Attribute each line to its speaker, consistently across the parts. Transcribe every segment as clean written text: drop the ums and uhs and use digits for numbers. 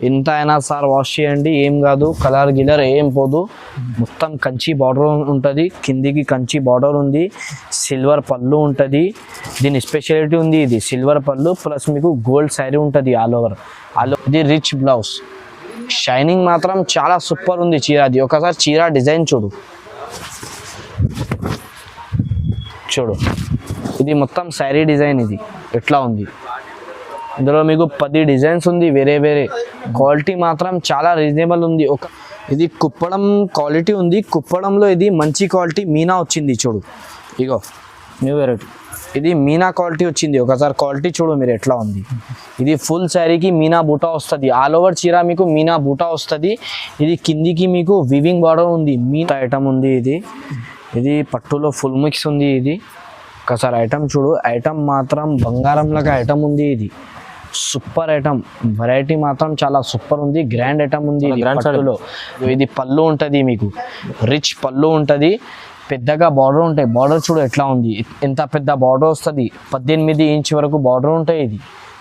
Speaker 1: ఎంత అయినా sir wash చేయండి, ఏం కాదు, కలర్ గిలర్ ఏం పోదు. మొత్తం కంచి బార్డర్ ఉంటుంది, కిందికి కంచి బార్డర్ ఉంది, సిల్వర్ పళ్ళు ఉంటుంది. దీని స్పెషాలిటీ ఉంది, ఇది సిల్వర్ పళ్ళు ప్లస్ మీకు గోల్డ్ శారీ ఉంటుంది ఆల్ ఓవర్. ఇది రిచ్ బ్లౌజ్, షైనింగ్ మాత్రం చాలా సూపర్ ఉంది చీర. అది ఒకసారి చీర డిజైన్ చూడు, ఇది మొత్తం శారీ డిజైన్. ఇది ఎట్లా ఉంది, ఇందులో మీకు 10 డిజైన్స్ ఉంది వేరే వేరే. క్వాలిటీ మాత్రం చాలా రీజనబుల్ ఉంది. ఇది కుప్పడం క్వాలిటీ ఉంది, కుప్పడంలో ఇది మంచి క్వాలిటీ మీనా వచ్చింది చూడు. ఇగో న్యూ వెరైటీ, ఇది మీనా క్వాలిటీ వచ్చింది. ఒకసారి క్వాలిటీ చూడు మీరు ఎట్లా ఉంది. ఇది ఫుల్ శారీకి మీనా బూటా వస్తుంది, ఆల్ ఓవర్ చీర మీకు మీనా బూటా వస్తుంది. ఇది కిందికి మీకు వివింగ్ బార్డర్ ఉంది, మీనా ఐటమ్ ఉంది. ఇది పట్టులో ఫుల్ మిక్స్ ఉంది. ఇది ఒకసారి ఐటమ్ చూడు, ఐటమ్ మాత్రం బంగారం లాగా ఐటమ్ ఉంది. ఇది సూపర్ ఐటమ్, వెరైటీ మాత్రం చాలా సూపర్ ఉంది, గ్రాండ్ ఐటమ్ ఉంది. ఇది పళ్ళు ఉంటుంది, మీకు రిచ్ పళ్ళు ఉంటుంది, పెద్దగా బార్డర్ ఉంటాయి. బార్డర్ చూడు ఎట్లా ఉంది, ఎంత పెద్ద బార్డర్ వస్తుంది, 18 ఇంచ్ వరకు బార్డర్ ఉంటాయి. ఇది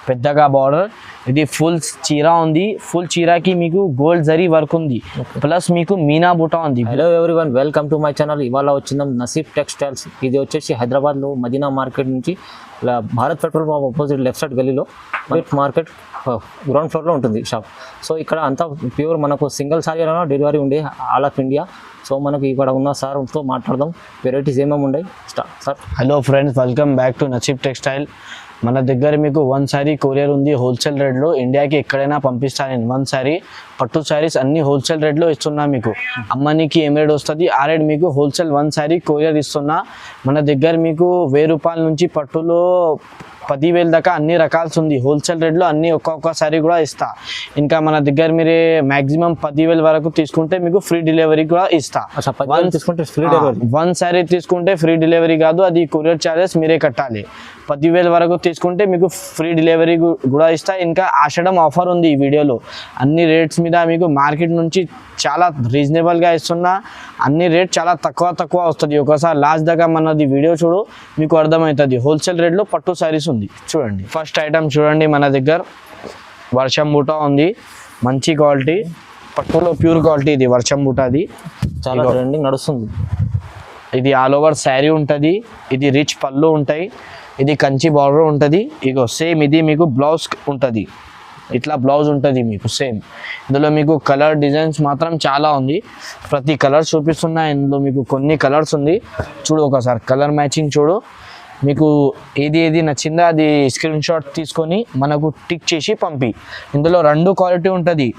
Speaker 1: పెద్దగా బార్డర్. ఇది ఫుల్ చీర ఉంది, ఫుల్ చీరకి మీకు గోల్డ్ జరీ వర్క్ ఉంది, ప్లస్ మీకు మీనా బూటా ఉంది.
Speaker 2: Hello everyone, welcome to my channel. ఇవాళ వచ్చిందాం నసీబ్ టెక్స్టైల్స్. ఇది వచ్చేసి హైదరాబాద్లో మదీనా మార్కెట్ నుంచి Bharat petrol pump opposite left side గలీలో మార్కెట్ గ్రౌండ్ ఫ్లోర్లో ఉంటుంది షాప్. సో ఇక్కడ అంతా ప్యూర్ మనకు సింగిల్ సారీలో డెలివరీ ఉండే ఆల్ ఆఫ్ ఇండియా. సో మనకు ఇక్కడ ఉన్న సార్తో మాట్లాడదాం, వెరైటీస్ ఏమేమి ఉన్నాయి sir.
Speaker 1: Hello friends, welcome back to నసీబ్ textile. మన దగ్గర మీకు 1 శారీ కొరియర్ ఉంది హోల్సేల్ రేట్లో. ఇండియాకి ఎక్కడైనా పంపిస్తాను నేను 1 శారీ. పట్టు శారీస్ అన్ని హోల్సేల్ రేట్లో ఇస్తున్నా మీకు. అమ్మనికి ఏం రేట్ వస్తుంది ఆ రేట్ మీకు హోల్సేల్ 1 శారీ కొరియర్ ఇస్తున్నా. మన దగ్గర మీకు 1000 రూపాయల నుంచి పట్టులో 10,000 దాకా అన్ని రకాల్స్ ఉంది హోల్సేల్ రేట్లో. అన్ని ఒక్కొక్క సారీ కూడా ఇస్తా. ఇంకా మన దగ్గర మీరే మ్యాక్సిమం 10,000 వరకు తీసుకుంటే మీకు ఫ్రీ డెలివరీ కూడా ఇస్తా. 1 శారీ తీసుకుంటే ఫ్రీ డెలివరీ కాదు, అది కొరియర్ ఛార్జెస్ మీరే కట్టాలి. 10,000 వరకు తీసుకుంటే మీకు ఫ్రీ డెలివరీ కూడా ఇస్తా. ఇంకా ఆషాఢం ఆఫర్ ఉంది ఈ వీడియోలో. అన్ని రేట్స్ మీద మీకు మార్కెట్ నుంచి చాలా రీజనబుల్గా ఇస్తున్నా. అన్ని రేట్ చాలా తక్కువ వస్తుంది. ఒకసారి లాస్ట్ దాకా మనది వీడియో చూడు, మీకు అర్థమవుతుంది. హోల్సేల్ రేట్లో పట్టు శారీస్ ఉంది చూడండి. ఫస్ట్ ఐటమ్ చూడండి, మన దగ్గర వర్షం బూటా ఉంది, మంచి క్వాలిటీ, పట్టులో ప్యూర్ క్వాలిటీ. ఇది వర్షం బూటాది
Speaker 2: చాలా ట్రెండింగ్ నడుస్తుంది.
Speaker 1: ఇది ఆల్ ఓవర్ శారీ ఉంటుంది, ఇది రిచ్ పళ్ళు ఉంటాయి, ఇది కంచి బార్డర్ ఉంటుంది. ఇగో సేమ్ ఇది మీకు బ్లౌజ్ ఉంటుంది, ఇట్లా బ్లౌజ్ ఉంటుంది మీకు సేమ్. ఇందులో మీకు కలర్ డిజైన్స్ మాత్రం చాలా ఉంది, ప్రతి కలర్ చూపిస్తున్నా. ఇందులో మీకు కొన్ని కలర్స్ ఉంది చూడు, ఒకసారి కలర్ మ్యాచింగ్ చూడు. మీకు ఏది నచ్చిందో అది స్క్రీన్ షాట్ తీసుకొని మనకు టిక్ చేసి పంపి. ఇందులో 2 క్వాలిటీ ఉంటుంది,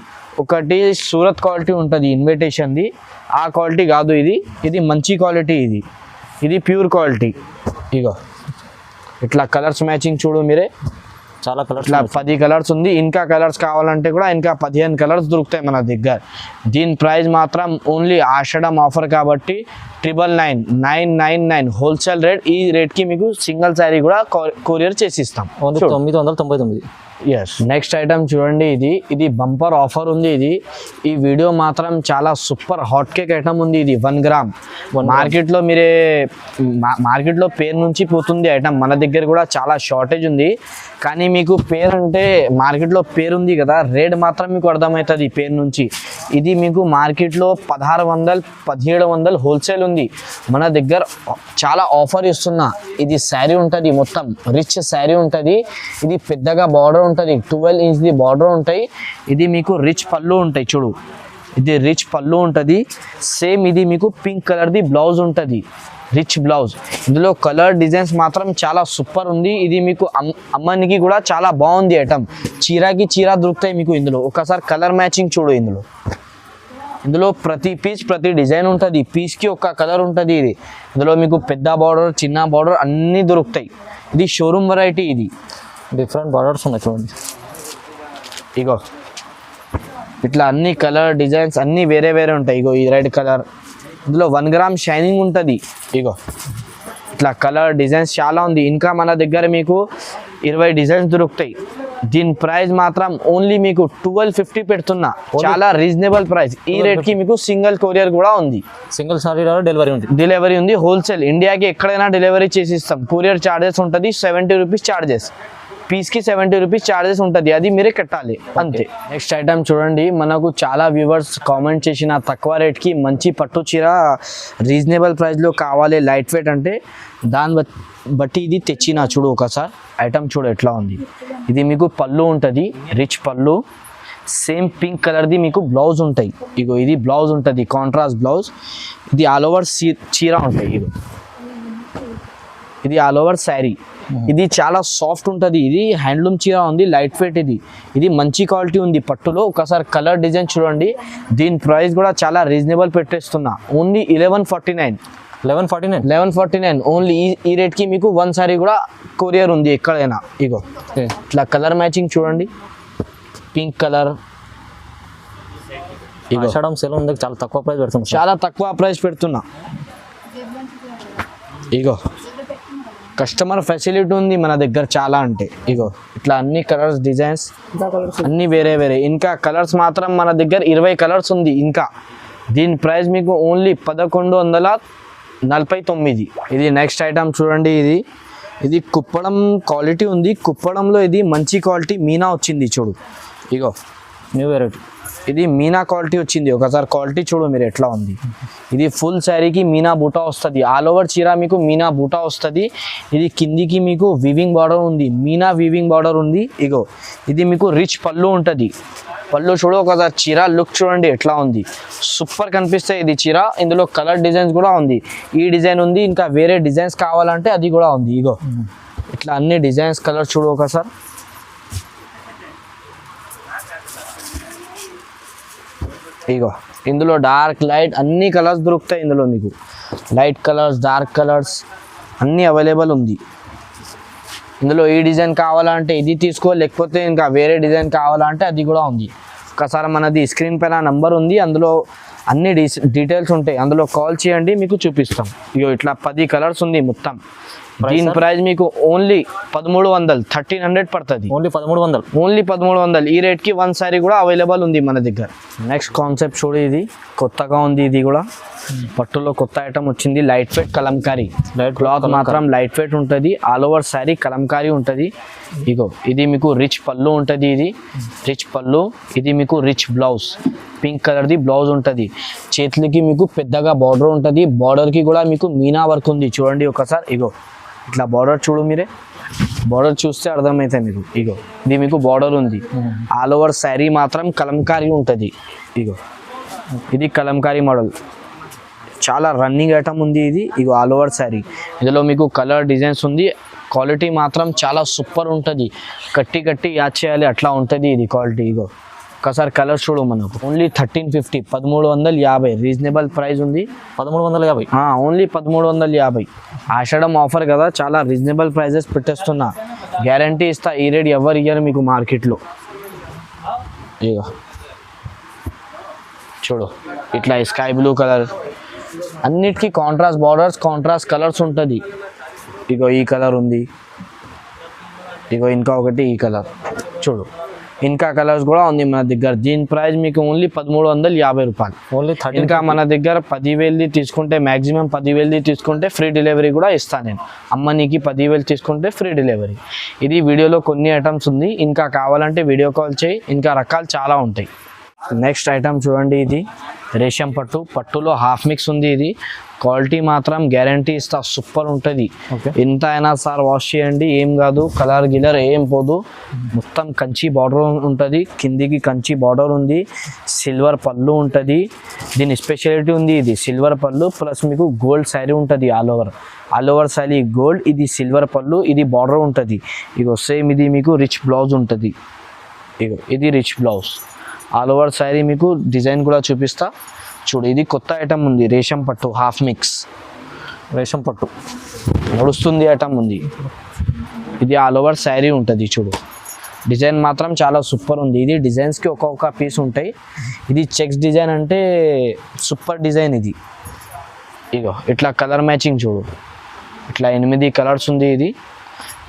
Speaker 1: ఒకటి సూరత్ క్వాలిటీ ఉంటుంది ఇన్విటేషన్ది, ఆ క్వాలిటీ కాదు. ఇది మంచి క్వాలిటీ, ఇది ప్యూర్ క్వాలిటీ. ఇగో ఇట్లా కలర్స్ మ్యాచింగ్ చూడు మీరే,
Speaker 2: చాలా కలర్స్,
Speaker 1: ఇట్లా 10 కలర్స్ ఉంది. ఇంకా కలర్స్ కావాలంటే కూడా ఇంకా 15 కలర్స్ దొరుకుతాయి మన దగ్గర. దీని ప్రైస్ మాత్రం ఓన్లీ ఆషాఢం ఆఫర్ కాబట్టి 999 హోల్సేల్ రేట్. ఈ రేట్కి మీకు సింగిల్ శారీ కూడా కొరియర్ చేసి ఇస్తాం,
Speaker 2: 999.
Speaker 1: ఎస్. నెక్స్ట్ ఐటమ్ చూడండి, ఇది బంపర్ ఆఫర్ ఉంది. ఈ వీడియో మాత్రం చాలా సూపర్ హాట్ కేక్ ఐటమ్ ఉంది. ఇది 1 గ్రామ్. మార్కెట్లో మార్కెట్లో పేరు నుంచి పోతుంది ఐటమ్, మన దగ్గర కూడా చాలా షార్టేజ్ ఉంది. కానీ మీకు పేరు అంటే మార్కెట్లో పేరు ఉంది కదా, రేట్ మాత్రం మీకు అర్థమవుతుంది పేరు నుంచి. ఇది మీకు మార్కెట్లో 1600 1700 హోల్సేల్ ఉంది, మన దగ్గర చాలా ఆఫర్ ఇస్తున్నా. ఇది శారీ ఉంటుంది, మొత్తం రిచ్ శారీ ఉంటుంది. ఇది పెద్దగా బార్డర్ ఉంటుంది, 12 ఇంచ్ది బార్డర్ ఉంటాయి. ఇది మీకు రిచ్ పళ్ళు ఉంటాయి చూడు, ఇది రిచ్ పళ్ళు ఉంటుంది. సేమ్ ఇది మీకు పింక్ కలర్ది బ్లౌజ్ ఉంటుంది, రిచ్ బ్లౌజ్. ఇందులో కలర్ డిజైన్స్ మాత్రం చాలా సూపర్ ఉంది. ఇది మీకు అమ్మనికి కూడా చాలా బాగుంది ఐటమ్, చీరకి చీర దొరుకుతాయి మీకు ఇందులో. ఒకసారి కలర్ మ్యాచింగ్ చూడు, ఇందులో ప్రతి పీస్ ప్రతి డిజైన్ ఉంటుంది, పీస్కి ఒక కలర్ ఉంటుంది. ఇందులో మీకు పెద్ద బార్డర్ చిన్న బార్డర్ అన్నీ దొరుకుతాయి. ఇది షోరూమ్ వెరైటీ, ఇది
Speaker 2: డిఫరెంట్ బార్డర్స్ ఉన్నాయి చూడండి.
Speaker 1: ఇగో ఇట్లా అన్ని కలర్ డిజైన్స్ అన్నీ వేరే ఉంటాయి. ఇగో ఈ రెడ్ కలర్, ఇందులో 1 గ్రామ్ షైనింగ్ ఉంటుంది. ఇగో ఇట్లా కలర్ డిజైన్స్ చాలా ఉంది. ఇంకా మన దగ్గర మీకు 20 డిజైన్స్ దొరుకుతాయి. దీని ప్రైస్ మాత్రం ఓన్లీ మీకు 1250 పెడుతున్నా, చాలా రీజనబుల్ ప్రైస్. ఈ రేట్కి మీకు సింగిల్ కొరియర్ కూడా ఉంది,
Speaker 2: సింగిల్ సారీ
Speaker 1: డెలివరీ ఉంది హోల్సేల్. ఇండియాకి ఎక్కడైనా డెలివరీ చేసి ఇస్తాం. కొరియర్ ఛార్జెస్ ఉంటుంది 70 రూపీస్ ఛార్జెస్. పీస్కి 70 రూపీస్ ఛార్జెస్ ఉంటుంది, అది మీరే కట్టాలి అంతే. నెక్స్ట్ ఐటమ్ చూడండి, మనకు చాలా వ్యూవర్స్ కామెంట్ చేసిన తక్కువ రేట్కి మంచి పట్టు చీర రీజనబుల్ ప్రైస్లో కావాలి లైట్ వెయిట్ అంటే దాన్ని బట్టి ఇది తెచ్చిన చూడు ఒకసారి ఐటమ్ చూడు ఎట్లా ఉంది. ఇది మీకు పళ్ళు ఉంటుంది, రిచ్ పళ్ళు, సేమ్ పింక్ కలర్ది మీకు బ్లౌజ్ ఉంటాయి. ఇగో ఇది బ్లౌజ్ ఉంటుంది, కాంట్రాస్ట్ బ్లౌజ్. ఇది ఆల్ ఓవర్ చీర ఉంటాయి. ఇది ఆల్ ఓవర్ శారీ. ఇది చాలా సాఫ్ట్ ఉంటుంది, ఇది హ్యాండ్లూమ్ చీర ఉంది, లైట్ వెయిట్. ఇది మంచి క్వాలిటీ ఉంది పట్టులో. ఒకసారి కలర్ డిజైన్ చూడండి. దీని ప్రైస్ కూడా చాలా రీజనబుల్ పెట్టేస్తున్నా, ఓన్లీ 1149 ఓన్లీ. ఈ రేట్కి మీకు 1 సారీ కూడా కొరియర్ ఉంది ఎక్కడైనా. ఇగో ఇట్లా కలర్ మ్యాచింగ్ చూడండి, పింక్ కలర్.
Speaker 2: ఆషాఢం సేల్ ఉంది, చాలా తక్కువ ప్రైస్ పెడుతున్నా,
Speaker 1: చాలా తక్కువ ప్రైస్ పెడుతున్నా. ఇగో కస్టమర్ ఫెసిలిటీ ఉంది మన దగ్గర చాలా అంటే. ఇగో ఇట్లా అన్ని కలర్స్ డిజైన్స్ అన్ని వేరే వేరే. ఇంకా కలర్స్ మాత్రం మన దగ్గర 20 కలర్స్ ఉంది ఇంకా. దీని ప్రైస్ మీకు ఓన్లీ 1149. ఇది నెక్స్ట్ ఐటమ్ చూడండి. ఇది కుప్పడం క్వాలిటీ ఉంది, కుప్పడంలో ఇది మంచి క్వాలిటీ మీనా వచ్చింది చూడు. ఇగో
Speaker 2: న్యూ వెరైటీ,
Speaker 1: ఇది మీనా క్వాలిటీ వచ్చింది. ఒకసారి క్వాలిటీ చూడు మీరు ఎట్లా ఉంది. ఇది ఫుల్ శారీకి మీనా బూటా వస్తుంది, ఆల్ ఓవర్ చీర మీకు మీనా బూటా వస్తుంది. ఇది కిందికి మీకు వీవింగ్ బార్డర్ ఉంది, మీనా వీవింగ్ బార్డర్ ఉంది. ఇగో ఇది మీకు రిచ్ పళ్ళు ఉంటుంది. పళ్ళు చూడు ఒకసారి, చీర లుక్ చూడండి ఎట్లా ఉంది, సూపర్ కనిపిస్తాయి ఇది చీర. ఇందులో కలర్ డిజైన్స్ కూడా ఉంది, ఈ డిజైన్ ఉంది, ఇంకా వేరే డిజైన్స్ కావాలంటే అది కూడా ఉంది. ఇగో ఇట్లా అన్ని డిజైన్స్ కలర్ చూడు ఒకసారి. ఇగో ఇందులో డార్క్ లైట్ అన్ని కలర్స్ దొరుకుతాయి. ఇందులో మీకు లైట్ కలర్స్, డార్క్ కలర్స్ అన్నీ అవైలబుల్ ఉంది. ఇందులో ఈ డిజైన్ కావాలంటే ఇది తీసుకో, లేకపోతే ఇంకా వేరే డిజైన్ కావాలంటే అది కూడా ఉంది. ఒకసారి మనది స్క్రీన్ పైన నంబర్ ఉంది, అందులో అన్ని డీటెయిల్స్ ఉంటాయి, అందులో కాల్ చేయండి మీకు చూపిస్తాం. ఇగో ఇట్లా 10 కలర్స్ ఉంది మొత్తం. దీని ప్రైస్ మీకు ఓన్లీ 1300, 1300 పడుతుంది.
Speaker 2: ఓన్లీ
Speaker 1: 1300. ఈ రేట్కి 1 సారీ కూడా అవైలబుల్ ఉంది మన దగ్గర. నెక్స్ట్ కాన్సెప్ట్ చూడు, ఇది కొత్తగా ఉంది. ఇది కూడా పట్టులో కొత్త ఐటమ్ వచ్చింది, లైట్ వెయిట్ కలంకారీ. క్లాత్ మాత్రం లైట్ వెయిట్ ఉంటుంది, ఆల్ ఓవర్ శారీ కలంకారీ ఉంటుంది. ఇగో ఇది మీకు రిచ్ పళ్ళు ఉంటుంది, ఇది రిచ్ పళ్ళు. ఇది మీకు రిచ్ బ్లౌజ్, పింక్ కలర్ది బ్లౌజ్ ఉంటుంది. చేతులకి మీకు పెద్దగా బార్డర్ ఉంటుంది, బార్డర్కి కూడా మీకు మీనా వర్క్ ఉంది చూడండి ఒకసారి. ఇగో ఇట్లా బార్డర్ చూడు, మీరే బార్డర్ చూస్తే అర్థమవుతాయి మీకు. ఇగో ఇది మీకు బార్డర్ ఉంది, ఆల్ ఓవర్ శారీ మాత్రం కలంకారీ ఉంటుంది. ఇగో ఇది కలంకారీ మోడల్, చాలా రన్నింగ్ ఐటమ్ ఉంది ఇది. ఇగో ఆల్ ఓవర్ శారీ, ఇందులో మీకు కలర్ డిజైన్స్ ఉంది. క్వాలిటీ మాత్రం చాలా సూపర్ ఉంటుంది, కట్టి యాడ్ చేయాలి అట్లా ఉంటుంది ఇది క్వాలిటీ. ఇగో ఒకసారి కలర్ చూడు, మనకు ఓన్లీ 1350, 1350 రీజనబుల్ ప్రైస్ ఉంది.
Speaker 2: 1350,
Speaker 1: ఓన్లీ 1350. ఆషాఢం ఆఫర్ కదా, చాలా రీజనబుల్ ప్రైజెస్ పెట్టేస్తున్నా, గ్యారంటీ ఇస్తా. ఈ రేట్ ఎవరు ఇయ్యారు మీకు మార్కెట్లో. ఇగో చూడు ఇట్లా స్కై బ్లూ కలర్, అన్నిటికీ కాంట్రాస్ట్ బార్డర్స్, కాంట్రాస్ట్ కలర్స్ ఉంటుంది. ఇగో ఈ కలర్ ఉంది, ఇగో ఇంకా ఒకటి ఈ కలర్ చూడు, ఇంకా కలర్స్ కూడా ఉంది మన దగ్గర. దీని ప్రైస్ మీకు ఓన్లీ 1350 రూపాయలు.
Speaker 2: ఓన్లీ
Speaker 1: ఇంకా మన దగ్గర 10,000ది తీసుకుంటే, మ్యాక్సిమం 10,000ది తీసుకుంటే ఫ్రీ డెలివరీ కూడా ఇస్తాను నేను. అమ్మ నీకు 10,000 తీసుకుంటే ఫ్రీ డెలివరీ. ఇది వీడియోలో కొన్ని ఐటమ్స్ ఉంది, ఇంకా కావాలంటే వీడియో కాల్ చేయి, ఇంకా రకాలు చాలా ఉంటాయి. నెక్స్ట్ ఐటమ్ చూడండి, ఇది రేషం పట్టులో హాఫ్ మిక్స్ ఉంది. ఇది క్వాలిటీ మాత్రం గ్యారంటీ ఇస్తా, సూపర్ ఉంటుంది. ఎంత అయినా సార్ వాష్ చేయండి, ఏం కాదు, కలర్ గిలర్ ఏం పోదు. మొత్తం కంచి బార్డర్ ఉంటుంది, కిందికి కంచి బార్డర్ ఉంది, సిల్వర్ పళ్ళు ఉంటుంది. దీని స్పెషాలిటీ ఉంది, ఇది సిల్వర్ పళ్ళు ప్లస్ మీకు గోల్డ్ శారీ ఉంటుంది. ఆల్ ఓవర్ శారీ గోల్డ్, ఇది సిల్వర్ పళ్ళు, ఇది బార్డర్ ఉంటుంది. ఇగో సేమ్ ఇది మీకు రిచ్ బ్లౌజ్ ఉంటుంది. ఇగో ఇది rich blouse, all over sari మీకు డిజైన్ కూడా చూపిస్తా చూడు. ఇది కొత్త ఐటమ్ ఉంది, రేషం పట్టు హాఫ్ మిక్స్,
Speaker 2: రేషం పట్టు
Speaker 1: నడుస్తుంది ఐటమ్ ఉంది. ఇది ఆల్ ఓవర్ శారీ ఉంటుంది చూడు. డిజైన్ మాత్రం చాలా సూపర్ ఉంది. ఇది డిజైన్స్కి ఒక్కొక్క పీస్ ఉంటాయి. ఇది చెక్స్ డిజైన్ అంటే సూపర్ డిజైన్ ఇది. ఇగో ఇట్లా కలర్ మ్యాచింగ్ చూడు, ఇట్లా 8 కలర్స్ ఉంది ఇది.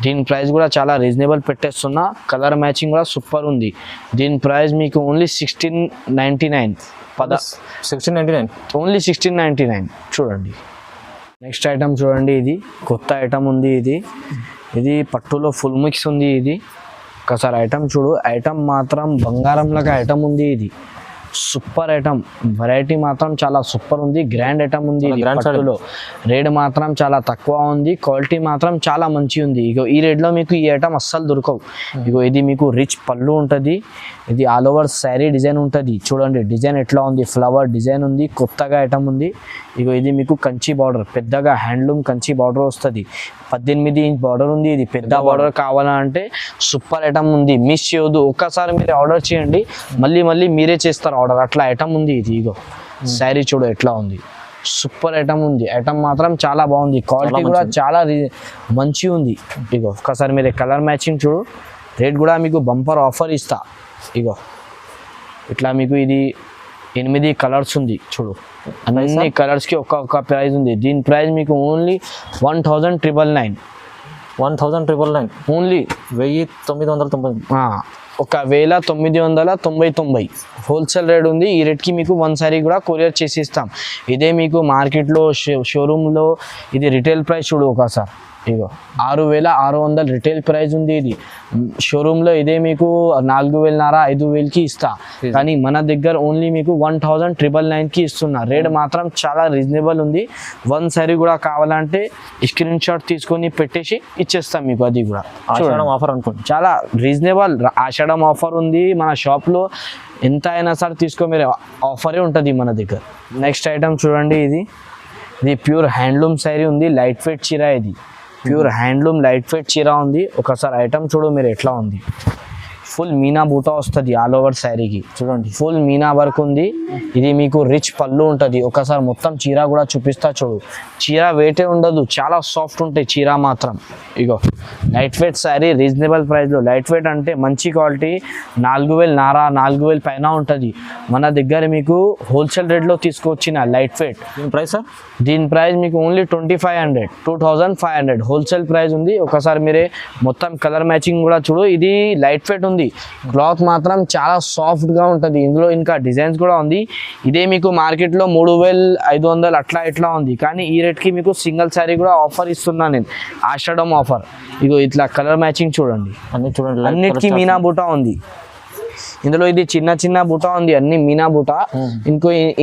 Speaker 1: దీని ప్రైస్ కూడా చాలా రీజనబుల్ పెట్టేస్తున్నా, కలర్ మ్యాచింగ్ కూడా సూపర్ ఉంది. దీని ప్రైస్ మీకు ఓన్లీ 1699.
Speaker 2: 1699,
Speaker 1: ఓన్లీ 1699 చూడండి. నెక్స్ట్ ఐటమ్ చూడండి, ఇది కొత్త ఐటమ్ ఉంది. ఇది పట్టులో ఫుల్ మిక్స్ ఉంది. ఇది ఒకసారి ఐటమ్ చూడు, ఐటమ్ మాత్రం బంగారం లాగా ఐటమ్ ఉంది. ఇది సూపర్ ఐటమ్, వెరైటీ మాత్రం చాలా సూపర్ ఉంది, గ్రాండ్ ఐటమ్ ఉంది. ఇది పట్టులో రేట్ మాత్రం చాలా తక్కువ ఉంది, క్వాలిటీ మాత్రం చాలా మంచి ఉంది. ఇగో ఈ రేట్లో మీకు ఈ ఐటమ్ అస్సలు దొరకవు. ఇగో ఇది మీకు రిచ్ పళ్ళు ఉంటుంది, ఇది ఆల్ ఓవర్ శారీ డిజైన్ ఉంటుంది. చూడండి డిజైన్ ఎట్లా ఉంది, ఫ్లవర్ డిజైన్ ఉంది, కొత్తగా ఐటమ్ ఉంది. ఇగో ఇది మీకు కంచి బార్డర్, పెద్దగా హ్యాండ్లూమ్ కంచి బార్డర్ వస్తుంది. 18 ఇంచ్ బార్డర్ ఉంది. ఇది పెద్ద బార్డర్ కావాలంటే సూపర్ ఐటమ్ ఉంది, మిస్ చేయొద్దు. ఒక్కసారి మీరు ఆర్డర్ చేయండి, మళ్ళీ మళ్ళీ మీరే చేస్తారు ఆర్డర్, అట్లా ఐటమ్ ఉంది. ఇది ఇగో శారీ చూడు ఎట్లా ఉంది, సూపర్ ఐటమ్ ఉంది. ఐటమ్ మాత్రం చాలా బాగుంది, క్వాలిటీ కూడా చాలా మంచి ఉంది. ఇగో ఒక్కసారి మీరు కలర్ మ్యాచింగ్ చూడు, రేట్ కూడా మీకు బంపర్ ఆఫర్ ఇస్తా. ఇగో ఇట్లా మీకు ఇది 8 కలర్స్ ఉంది చూడు, అన్ని కలర్స్కి ఒక్కొక్క ప్రైస్ ఉంది. దీని ప్రైస్ మీకు ఓన్లీ 1999.
Speaker 2: 1999
Speaker 1: ఓన్లీ
Speaker 2: 1999.
Speaker 1: 1999 హోల్సేల్ రేట్ ఉంది. ఈ రేట్కి మీకు 1 సారీ కూడా కొరియర్ చేసి ఇస్తాం. ఇదే మీకు మార్కెట్లో షోరూంలో ఇది రిటైల్ ప్రైస్ చూడు ఒకసారి, ఇగో 6600 రిటైల్ ప్రైస్ ఉంది. ఇది షోరూంలో ఇదే మీకు 4000 5000కి ఇస్తా, కానీ మన దగ్గర ఓన్లీ మీకు 1999కి ఇస్తున్నా. రేట్ మాత్రం చాలా రీజనబుల్ ఉంది. 1 సారీ కూడా కావాలంటే స్క్రీన్ షాట్ తీసుకొని పెట్టేసి ఇచ్చేస్తాం మీకు. అది కూడా
Speaker 2: ఆఫర్ అనుకోండి,
Speaker 1: చాలా రీజనబుల్ ఆషాఢం ఆఫర్ ఉంది మన షాప్లో. ఎంత అయినా సరే తీసుకో మీరు, ఆఫరే ఉంటుంది మన దగ్గర. నెక్స్ట్ ఐటమ్ చూడండి, ఇది ప్యూర్ హ్యాండ్లూమ్ శారీ ఉంది, లైట్ వెయిట్ చీర. ఇది ప్యూర్ హ్యాండ్లూమ్ లైట్ వెయిట్ చీర ఉంది. ఒకసారి ఐటమ్ చూడు మీరు ఎట్లా ఉంది, ఫుల్ మీనా బూటా వస్తుంది ఆల్ ఓవర్ శారీకి. చూడండి ఫుల్ మీనా వర్క్ ఉంది. ఇది మీకు రిచ్ పళ్ళు ఉంటుంది. ఒకసారి మొత్తం చీర కూడా చూపిస్తా చూడు, చీర వెయిటే ఉండదు, చాలా సాఫ్ట్ ఉంటాయి చీర మాత్రం. ఇగో లైట్ వెయిట్ శారీ, రీజనబుల్ ప్రైస్లో. లైట్ వెయిట్ అంటే మంచి క్వాలిటీ, 4000 పైన ఉంటుంది. మన దగ్గర మీకు హోల్సేల్ రేట్లో తీసుకొచ్చిన లైట్ వెయిట్. దీని ప్రైస్ మీకు ఓన్లీ 2500 హోల్సేల్ ప్రైస్ ఉంది. ఒకసారి మీరే మొత్తం కలర్ మ్యాచింగ్ కూడా చూడు, ఇది లైట్ వెయిట్ ఉంది, క్లాత్ మాత్రం చాలా సాఫ్ట్గా ఉంటుంది. ఇందులో ఇంకా డిజైన్స్ కూడా ఉంది. ఇదే మీకు మార్కెట్లో 3500 అట్లా ఇట్లా ఉంది, కానీ ఈ రేట్కి మీకు సింగిల్ శారీ కూడా ఆఫర్ ఇస్తున్నా నేను, ఆషాఢం ఆఫర్. ఇగో ఇట్లా కలర్ మ్యాచింగ్ చూడండి, అన్నిటికీ మీనా బూటా ఉంది. ఇందులో ఇది చిన్న బూటా ఉంది, అన్ని మీనా బూటా.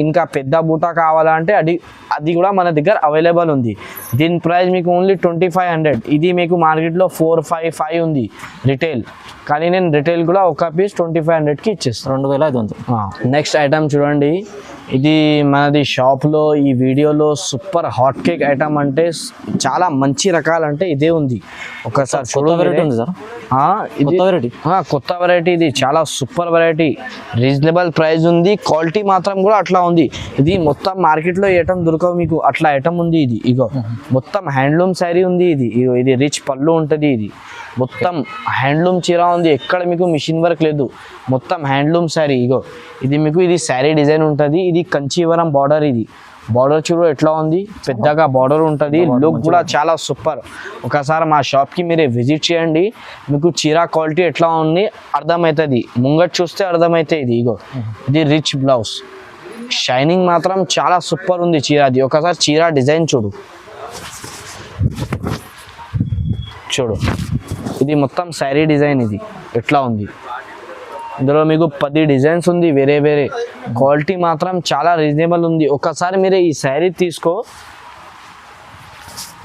Speaker 1: ఇంకా పెద్ద బూటా కావాలంటే అది కూడా మన దగ్గర అవైలబుల్ ఉంది. దీని ప్రైస్ మీకు ఓన్లీ 2500. ఇది మీకు మార్కెట్లో 455 ఉంది రిటైల్, కానీ నేను రిటైల్ కూడా ఒక పీస్ 2500కి ఇచ్చేస్తాను,
Speaker 2: 2500.
Speaker 1: నెక్స్ట్ ఐటమ్ చూడండి, ఇది మనది షాప్లో ఈ వీడియోలో సూపర్ హాట్ కేక్ ఐటమ్ అంటే చాలా మంచి రకాలంటే ఇదే ఉంది. ఒకసారి కొత్త వెరైటీ, ఇది చాలా సూపర్ వెరైటీ, రీజనబుల్ ప్రైస్ ఉంది, క్వాలిటీ మాత్రం కూడా అట్లా ఉంది. ఇది మొత్తం మార్కెట్లో ఐటమ్ దొరకవు మీకు, అట్లా ఐటమ్ ఉంది. ఇది ఇగో మొత్తం హ్యాండ్లూమ్ శారీ ఉంది. ఇది రిచ్ పళ్ళు ఉంటుంది. ఇది మొత్తం హ్యాండ్లూమ్ చీర ఉంది, ఎక్కడ మీకు మిషన్ వర్క్ లేదు, మొత్తం హ్యాండ్లూమ్ శారీ. ఇగో ఇది మీకు ఇది శారీ డిజైన్ ఉంటుంది. ఇది కంచీవరం బార్డర్. ఇది బార్డర్ చూడు ఎట్లా ఉంది, పెద్దగా బార్డర్ ఉంటుంది, లుక్ కూడా చాలా సూపర్. ఒకసారి మా షాప్కి మీరే విజిట్ చేయండి, మీకు చీర క్వాలిటీ ఎట్లా ఉంది అర్థమవుతుంది, ముంగట్ చూస్తే అర్థమవుతుంది. ఇగో ఇది రిచ్ బ్లౌజ్, షైనింగ్ మాత్రం చాలా సూపర్ ఉంది చీరది. ఒకసారి చీర డిజైన్ చూడు, ఇది మొత్తం శారీ డిజైన్. ఇది ఎట్లా ఉంది, ఇందులో మీకు 10 డిజైన్స్ ఉంది వేరే. క్వాలిటీ మాత్రం చాలా రీజనబుల్ ఉంది. ఒకసారి మీరు ఈ శారీ తీసుకో,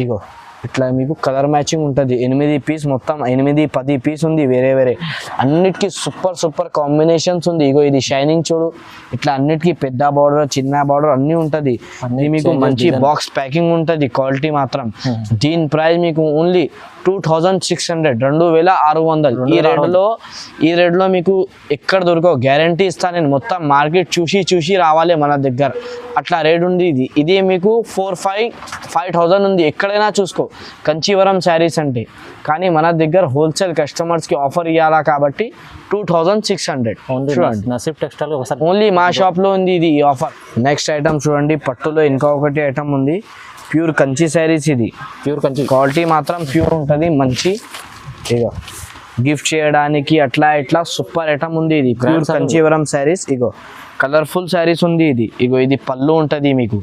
Speaker 1: ఇగో ఇట్లా మీకు కలర్ మ్యాచింగ్ ఉంటుంది. 8 పీస్, మొత్తం 8-10 పీస్ ఉంది వేరే. అన్నిటికీ సూపర్ కాంబినేషన్స్ ఉంది. ఇగో ఇది షైనింగ్ చూడు, ఇట్లా అన్నిటికీ పెద్ద బార్డర్ చిన్న బార్డర్ అన్నీ ఉంటుంది. ఇది మీకు మంచి బాక్స్ ప్యాకింగ్ ఉంటుంది, క్వాలిటీ మాత్రం. దీని ప్రైస్ మీకు ఓన్లీ 2600, 2600. ఈ రేట్లో మీకు ఎక్కడ దొరకవు, గ్యారంటీ ఇస్తాను నేను. మొత్తం మార్కెట్ చూసి రావాలి మన దగ్గర, అట్లా రేట్ ఉంది. ఇది మీకు 4,000-5,000 ఉంది, ఎక్కడైనా చూసుకో కంచీవరం శారీస్ అంటే. కానీ మన దగ్గర హోల్సేల్ కస్టమర్స్కి ఆఫర్ ఇవ్వాలా కాబట్టి 2600 చూడండి.
Speaker 2: నసీబ్ టెక్స్టైల్
Speaker 1: ఓన్లీ మా షాప్లో ఉంది ఇది ఈ ఆఫర్. నెక్స్ట్ ఐటమ్ చూడండి, పట్టులో ఇంకొకటి ఐటమ్ ఉంది, ప్యూర్ కంచి శారీస్. ఇది
Speaker 2: ప్యూర్ కంచి,
Speaker 1: క్వాలిటీ మాత్రం ప్యూర్ ఉంటుంది మంచి. ఇగో గిఫ్ట్ చేయడానికి అట్లా ఇట్లా సూపర్ ఐటమ్ ఉంది. ఇది ప్యూర్ కంచీవరం శారీస్. ఇగో కలర్ఫుల్ శారీస్ ఉంది. ఇది ఇగో ఇది పళ్ళు ఉంటుంది, మీకు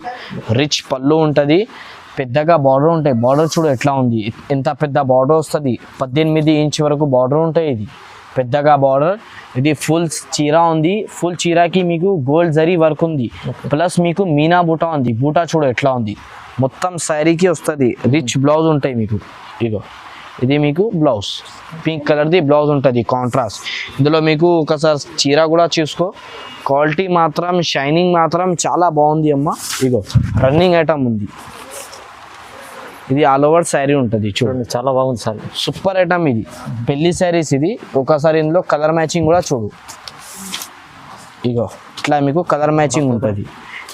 Speaker 1: రిచ్ పళ్ళు ఉంటుంది, పెద్దగా బార్డర్ ఉంటాయి. బార్డర్ చూడు ఎట్లా ఉంది, ఎంత పెద్ద బార్డర్ వస్తుంది. 18 ఇంచ్ వరకు బార్డర్ ఉంటాయి. ఇది పెద్దగా బార్డర్. ఇది ఫుల్ చీర ఉంది. ఫుల్ చీరకి మీకు గోల్డ్ జరీ వర్క్ ఉంది, ప్లస్ మీకు మీనా బూటా ఉంది. బూటా చూడు ఎట్లా ఉంది, మొత్తం శారీకి వస్తుంది. రిచ్ బ్లౌజ్ ఉంటాయి మీకు. ఇగో ఇది మీకు బ్లౌజ్, పింక్ కలర్ది బ్లౌజ్ ఉంటుంది కాంట్రాస్ట్. ఇందులో మీకు ఒకసారి చీర కూడా చూసుకో, క్వాలిటీ మాత్రం షైనింగ్ మాత్రం చాలా బాగుంది అమ్మ. ఇగో రన్నింగ్ ఐటమ్ ఉంది. ఇది ఆల్ ఓవర్ శారీ ఉంటుంది చూడండి,
Speaker 2: చాలా బాగుంది సార్.
Speaker 1: సూపర్ ఐటమ్ ఇది, పెళ్లి శారీస్ ఇది. ఒకసారి ఇందులో కలర్ మ్యాచింగ్ కూడా చూడు. ఇగో ఇట్లా మీకు కలర్ మ్యాచింగ్ ఉంటుంది.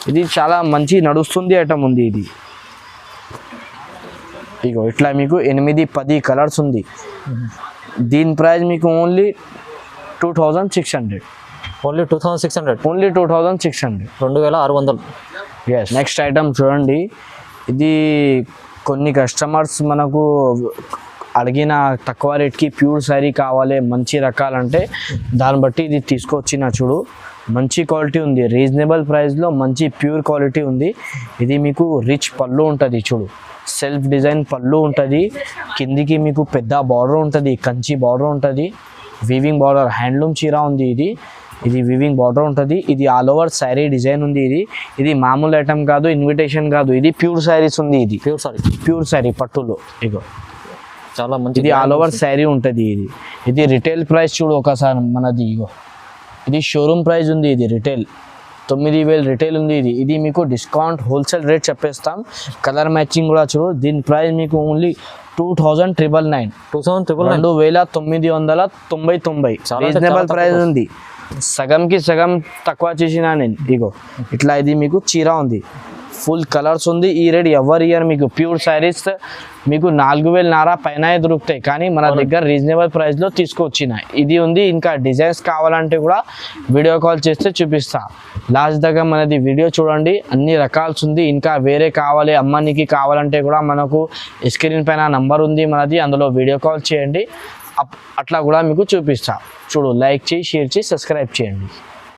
Speaker 1: ఇది చాలా మంచి నడుస్తుంది ఐటమ్ ఉంది ఇది. ఇగో ఇట్లా మీకు 8-10 కలర్స్ ఉంది. దీని ప్రైస్ మీకు only 2600.
Speaker 2: Only 2600.
Speaker 1: Only 2600.
Speaker 2: 2600.
Speaker 1: Yes. Next item చూడండి. ఇది కొన్ని కస్టమర్స్ మనకు అడిగిన తక్కువ రేట్కి ప్యూర్ శారీ కావాలి మంచి రకాలంటే దాన్ని బట్టి ఇది తీసుకొచ్చిన చూడు. మంచి క్వాలిటీ ఉంది, రీజనబుల్ ప్రైస్లో మంచి ప్యూర్ క్వాలిటీ ఉంది. ఇది మీకు రిచ్ పళ్ళు ఉంటుంది చూడు, సెల్ఫ్ డిజైన్ పళ్ళు ఉంటుంది. కిందికి మీకు పెద్ద బార్డర్ ఉంటుంది, కంచి బార్డర్ ఉంటుంది, వీవింగ్ బార్డర్. హ్యాండ్లూమ్ చీర ఉంది ఇది. ఇది వీవింగ్ బార్డర్ ఉంటుంది. ఇది ఆల్ ఓవర్ శారీ డిజైన్ ఉంది. ఇది మామూలు ఐటమ్ కాదు, ఇన్విటేషన్ కాదు, ఇది ప్యూర్ శారీస్ ఉంది. ఇది ప్యూర్ శారీ పట్టులో. ఇగో
Speaker 2: చాలా మంచి.
Speaker 1: ఇది ఆల్ ఓవర్ శారీ ఉంటుంది. ఇది రిటైల్ ప్రైస్ చూడు ఒకసారి మనది. ఇగో ఇది షోరూమ్ ప్రైస్ ఉంది. ఇది రిటైల్ 9000 రిటైల్ ఉంది. ఇది మీకు డిస్కౌంట్ హోల్సేల్ రేట్ చెప్పేస్తాం. కలర్ మ్యాచింగ్ కూడా చూడు. దీని ప్రైస్ మీకు ఓన్లీ 2999. 2999. రీజనబుల్ ప్రైస్ ఉంది. సగంకి సగం తక్కువ చేసిన నేను. ఇగో ఇట్లా ఇది మీకు చీర ఉంది, ఫుల్ కలర్స్ ఉంది. ఈ రేట్ ఎవరి ఇయర్ మీకు ప్యూర్ శారీస్ మీకు 4000 పైన దొరుకుతాయి, కానీ మన దగ్గర రీజనబుల్ ప్రైస్లో తీసుకొచ్చిన ఇది ఉంది. ఇంకా డిజైన్స్ కావాలంటే కూడా వీడియో కాల్ చేస్తే చూపిస్తా. లాస్ట్ దగ్గర మనది వీడియో చూడండి, అన్ని రకాల్స్ ఉంది. ఇంకా వేరే కావాలి అమ్మానికి కావాలంటే కూడా మనకు స్క్రీన్ పైన నంబర్ ఉంది మనది, అందులో వీడియో కాల్ చేయండి, అట్లా కూడా మీకు చూపిస్తా. చూడు, లైక్ చేయి, షేర్ చేయి, సబ్స్క్రైబ్ చేయండి.